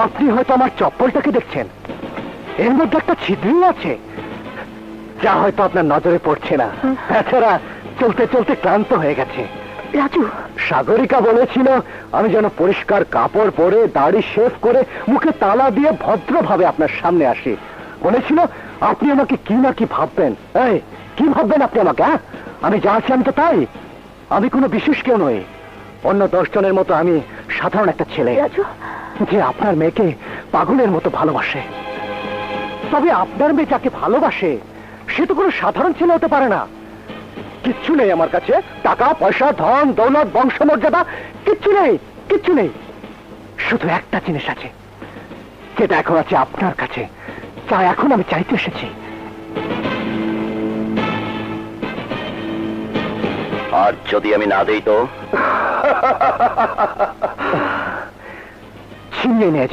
আপনি হয়তো আমার চপ্পলটাকে দেখছেন, এর মধ্যে একটা ছিদ্রও আছে, যা হয়তো আপনার নজরে পড়ছে না। তাছাড়া চলতে চলতে ক্লান্ত হয়ে গেছে। রাজু, সাগরিকা বলেছিল আমি যেন পরিষ্কার কাপড় পরে দাড়ি শেভ করে মুখে তালা দিয়ে ভদ্রভাবে আপনার সামনে আসি। বলেছিল আপনি আমাকে কি না কি ভাববেন। এই, কি ভাববেন আপনি আমাকে? আমি যা আছি আমি তো তাই। আমি কোনো বিশেষ কেউ নই, অন্য 10 জনের মতো আমি সাধারণ একটা ছেলে যে আপনার মেয়েকে পাগলের মতো ভালোবাসে। তবে আপনার মেয়ে যাকে ভালোবাসে সে তো কোনো সাধারণ ছেলে হতে পারে না। কিচ্ছু নেই আমার কাছে, টাকা পয়সা ধন দৌলত বংশমর্যাদা কিচ্ছু নেই, কিচ্ছু নেই। শুধু একটা জিনিস আছে, যেটা এখন আছে আপনার কাছে, যা এখন আমি চাইতে এসেছি। আর যদি আমি না দেই তো ছিনিয়ে নিয়ে যাব।